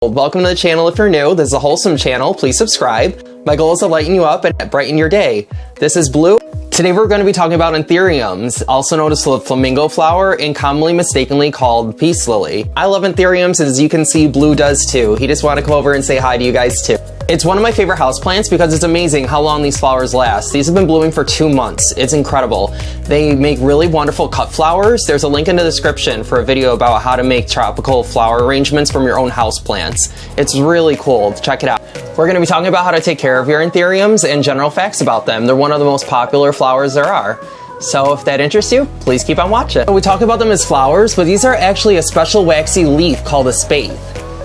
Welcome to the channel if you're new. This is a wholesome channel. Please subscribe. My goal is to lighten you up and brighten your day. This is Blue. Today we're going to be talking about Anthuriums, also known as the flamingo flower and commonly mistakenly called peace lily. I love Anthuriums, as you can see Blue does too. He just wanted to come over and say hi to you guys too. It's one of my favorite houseplants because it's amazing how long these flowers last. These have been blooming for 2 months. It's incredible. They make really wonderful cut flowers. There's a link in the description for a video about how to make tropical flower arrangements from your own houseplants. It's really cool. Check it out. We're going to be talking about how to take care of your Anthuriums and general facts about them. They're one of the most popular flowers there are. So if that interests you, please keep on watching. We talk about them as flowers, but these are actually a special waxy leaf called a spathe.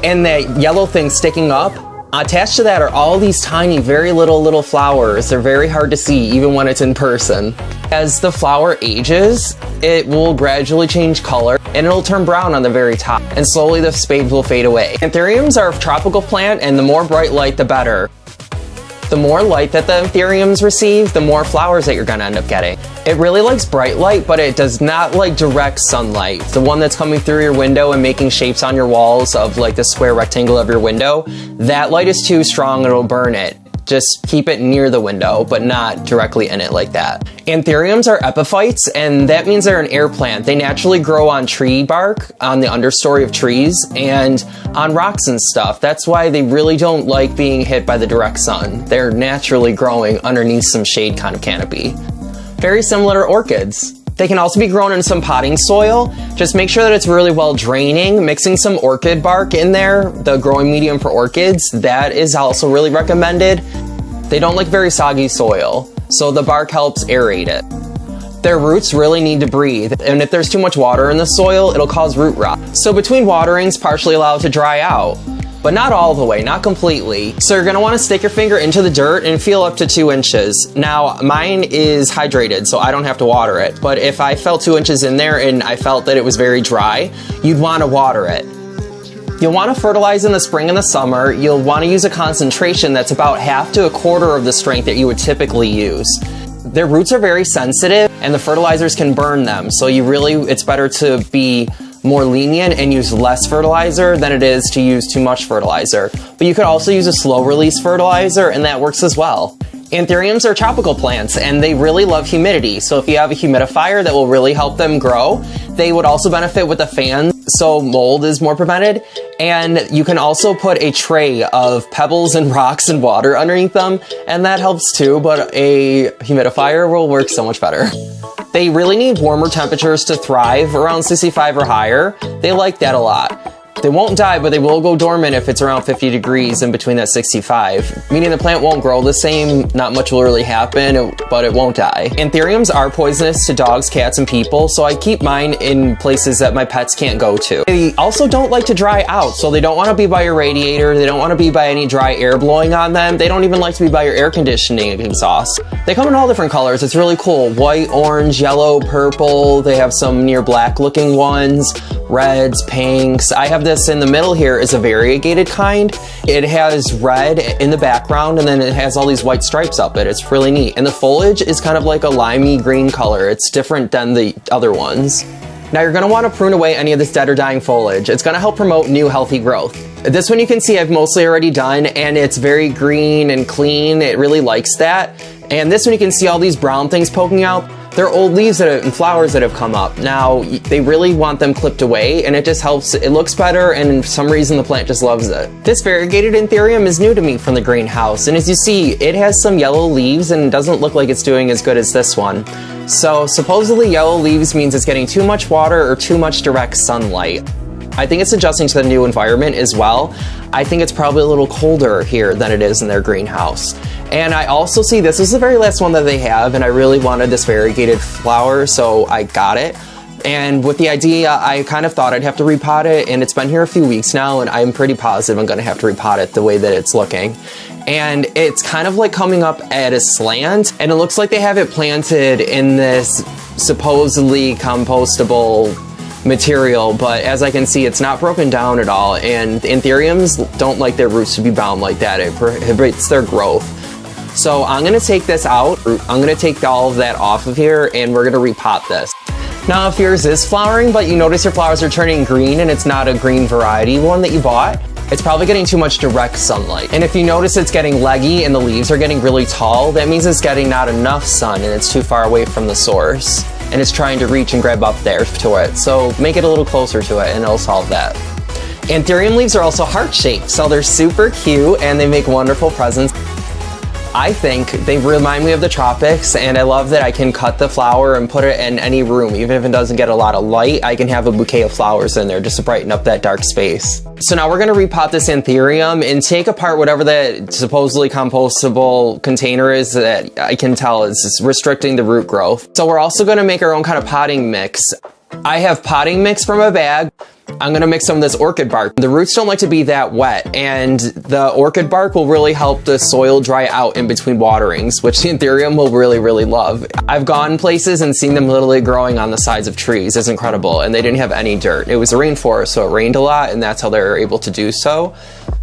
And that yellow thing sticking up, attached to that are all these tiny, very little flowers. They're very hard to see even when it's in person. As the flower ages, it will gradually change color and it'll turn brown on the very top, and slowly the spathe will fade away. Anthuriums are a tropical plant, and the more bright light, the better. The more light that the Anthuriums receive, the more flowers that you're gonna end up getting. It really likes bright light, but it does not like direct sunlight. The one that's coming through your window and making shapes on your walls of like the square rectangle of your window, that light is too strong, it'll burn it. Just keep it near the window, but not directly in it like that. Anthuriums are epiphytes, and that means they're an air plant. They naturally grow on tree bark, on the understory of trees, and on rocks and stuff. That's why they really don't like being hit by the direct sun. They're naturally growing underneath some shade kind of canopy. Very similar to orchids. They can also be grown in some potting soil. Just make sure that it's really well draining. Mixing some orchid bark in there, the growing medium for orchids, that is also really recommended. They don't like very soggy soil, so the bark helps aerate it. Their roots really need to breathe, and if there's too much water in the soil, it'll cause root rot. So between waterings, partially allow it to dry out, but not all the way, not completely. So you're gonna wanna stick your finger into the dirt and feel up to 2 inches. Now, mine is hydrated, so I don't have to water it. But if I felt 2 inches in there and I felt that it was very dry, you'd wanna water it. You'll wanna fertilize in the spring and the summer. You'll wanna use a concentration that's about half to a quarter of the strength that you would typically use. Their roots are very sensitive and the fertilizers can burn them. So it's better to be more lenient and use less fertilizer than it is to use too much fertilizer. But you could also use a slow release fertilizer, and that works as well. Anthuriums are tropical plants and they really love humidity. So if you have a humidifier, that will really help them grow. They would also benefit with a fan, so mold is more prevented. And you can also put a tray of pebbles and rocks and water underneath them, and that helps too, but a humidifier will work so much better. They really need warmer temperatures to thrive, around 65 or higher. They like that a lot. They won't die, but they will go dormant if it's around 50 degrees in between that 65, meaning the plant won't grow the same, not much will really happen, but it won't die. Anthuriums are poisonous to dogs, cats, and people, so I keep mine in places that my pets can't go to. They also don't like to dry out, so they don't want to be by your radiator, they don't want to be by any dry air blowing on them, they don't even like to be by your air conditioning exhaust. They come in all different colors, it's really cool. White, orange, yellow, purple, they have some near black looking ones, reds, pinks. I have this in the middle here is a variegated kind. It has red in the background and then it has all these white stripes up it. It's really neat. And the foliage is kind of like a limey green color. It's different than the other ones. Now you're gonna wanna prune away any of this dead or dying foliage. It's gonna help promote new healthy growth. This one you can see I've mostly already done and it's very green and clean. It really likes that. And this one you can see all these brown things poking out. They're old leaves and flowers that have come up. Now, they really want them clipped away and it just helps, it looks better and for some reason the plant just loves it. This variegated Anthurium is new to me from the greenhouse, and as you see, it has some yellow leaves and doesn't look like it's doing as good as this one. So supposedly yellow leaves means it's getting too much water or too much direct sunlight. I think it's adjusting to the new environment as well. I think it's probably a little colder here than it is in their greenhouse. And I also see this is the very last one that they have, and I really wanted this variegated flower, so I got it. And with the idea, I kind of thought I'd have to repot it, and it's been here a few weeks now, and I'm pretty positive I'm gonna have to repot it the way that it's looking. And it's kind of like coming up at a slant, and it looks like they have it planted in this supposedly compostable material, but as I can see, it's not broken down at all, and Anthuriums don't like their roots to be bound like that. It prohibits their growth. So I'm gonna take this out. I'm gonna take all of that off of here, and we're gonna repot this. Now, if yours is flowering, but you notice your flowers are turning green and it's not a green variety one that you bought, it's probably getting too much direct sunlight. And if you notice it's getting leggy and the leaves are getting really tall, that means it's getting not enough sun and it's too far away from the source. And it's trying to reach and grab up there to it. So make it a little closer to it and it'll solve that. Anthurium leaves are also heart-shaped, so they're super cute and they make wonderful presents. I think they remind me of the tropics, and I love that I can cut the flower and put it in any room. Even if it doesn't get a lot of light, I can have a bouquet of flowers in there just to brighten up that dark space. So now we're gonna repot this Anthurium and take apart whatever that supposedly compostable container is that I can tell is restricting the root growth. So we're also gonna make our own kind of potting mix. I have potting mix from a bag. I'm gonna mix some of this orchid bark. The roots don't like to be that wet, and the orchid bark will really help the soil dry out in between waterings, which the Anthurium will really, really love. I've gone places and seen them literally growing on the sides of trees. It's incredible, and they didn't have any dirt. It was a rainforest, so it rained a lot, and that's how they were able to do so.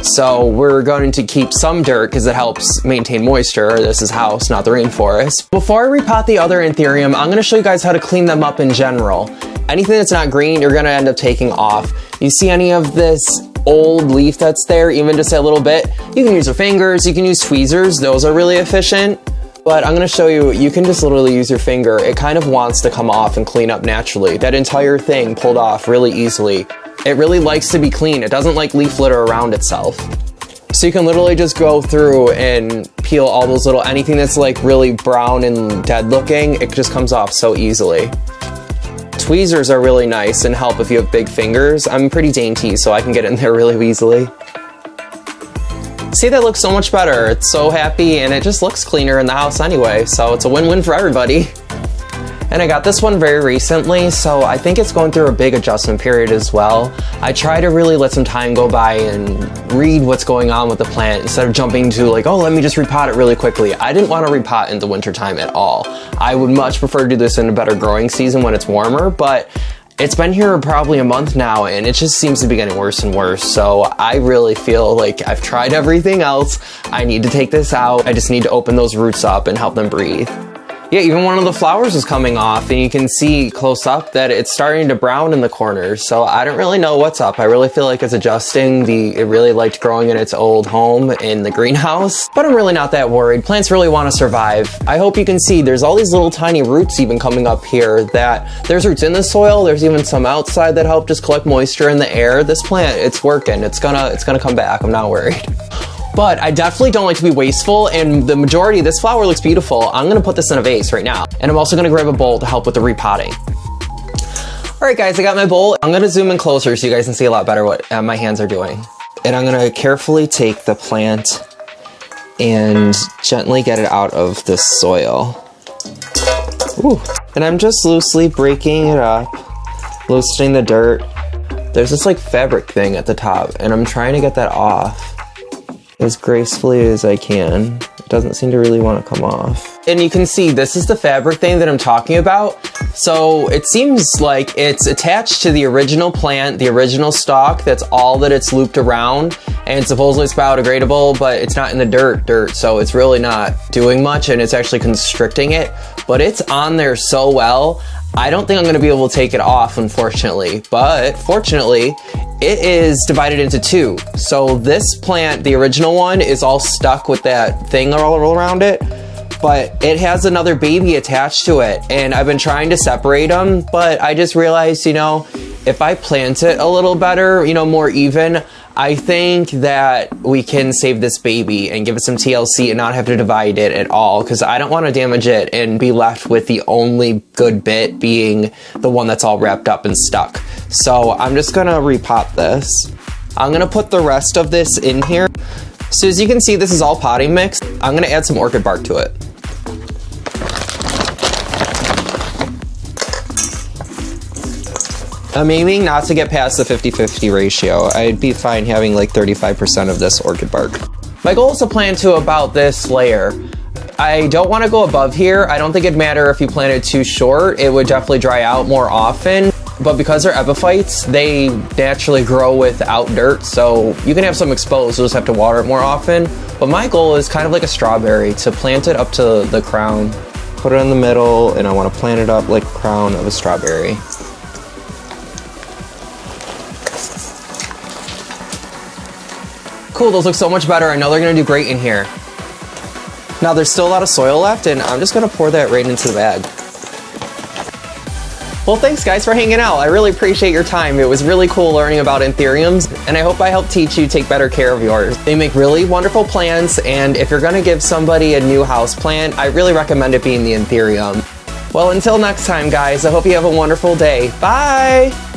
So we're going to keep some dirt because it helps maintain moisture. This is house, not the rainforest. Before I repot the other Anthurium, I'm gonna show you guys how to clean them up in general. Anything that's not green, you're gonna end up taking off. You see any of this old leaf that's there, even just a little bit, you can use your fingers, you can use tweezers, those are really efficient. But I'm gonna show you, you can just literally use your finger. It kind of wants to come off and clean up naturally. That entire thing pulled off really easily. It really likes to be clean. It doesn't like leaf litter around itself. So you can literally just go through and peel all those little, anything that's like really brown and dead looking, it just comes off so easily. Tweezers are really nice and help if you have big fingers. I'm pretty dainty, so I can get in there really easily. See, that looks so much better. It's so happy, and it just looks cleaner in the house anyway, so it's a win-win for everybody. And I got this one very recently, so I think it's going through a big adjustment period as well. I try to really let some time go by and read what's going on with the plant instead of jumping to like, oh, let me just repot it really quickly. I didn't want to repot in the wintertime at all. I would much prefer to do this in a better growing season when it's warmer, but it's been here probably a month now and it just seems to be getting worse and worse. So I really feel like I've tried everything else. I need to take this out. I just need to open those roots up and help them breathe. Yeah, even one of the flowers is coming off and you can see close up that it's starting to brown in the corners. So I don't really know what's up. I really feel like it's adjusting. It really liked growing in its old home in the greenhouse, but I'm really not that worried. Plants really want to survive. I hope you can see there's all these little tiny roots even coming up here that there's roots in the soil. There's even some outside that help just collect moisture in the air. This plant, it's working. It's gonna come back. I'm not worried. But I definitely don't like to be wasteful, and the majority of this flower looks beautiful. I'm gonna put this in a vase right now, and I'm also gonna grab a bowl to help with the repotting. All right, guys, I got my bowl. I'm gonna zoom in closer so you guys can see a lot better what my hands are doing. And I'm gonna carefully take the plant and gently get it out of the soil. Ooh. And I'm just loosely breaking it up, loosening the dirt. There's this like fabric thing at the top, and I'm trying to get that off as gracefully as I can. It doesn't seem to really want to come off. And you can see this is the fabric thing that I'm talking about. So it seems like it's attached to the original plant, the original stalk. That's all that it's looped around. And supposedly it's biodegradable, but it's not in the dirt. So it's really not doing much and it's actually constricting it. But it's on there so well. I don't think I'm gonna be able to take it off, unfortunately, but fortunately, it is divided into two. So this plant, the original one, is all stuck with that thing all around it, but it has another baby attached to it, and I've been trying to separate them, but I just realized, you know, if I plant it a little better, you know, more even, I think that we can save this baby and give it some TLC and not have to divide it at all, because I don't want to damage it and be left with the only good bit being the one that's all wrapped up and stuck. So I'm just gonna repot this. I'm gonna put the rest of this in here. So as you can see, this is all potting mix. I'm gonna add some orchid bark to it. I'm aiming not to get past the 50-50 ratio. I'd be fine having like 35% of this orchid bark. My goal is to plant to about this layer. I don't want to go above here. I don't think it'd matter if you planted too short. It would definitely dry out more often. But because they're epiphytes, they naturally grow without dirt. So you can have some exposed, you'll just have to water it more often. But my goal is kind of like a strawberry, to plant it up to the crown. Put it in the middle, and I want to plant it up like a crown of a strawberry. Cool, those look so much better. I know they're gonna do great in here. Now there's still a lot of soil left, and I'm just gonna pour that right into the bag. Well, thanks guys for hanging out. I really appreciate your time. It was really cool learning about Anthuriums, and I hope I helped teach you take better care of yours. They make really wonderful plants, and if you're gonna give somebody a new house plant, I really recommend it being the Anthurium. Well, until next time guys, I hope you have a wonderful day. Bye!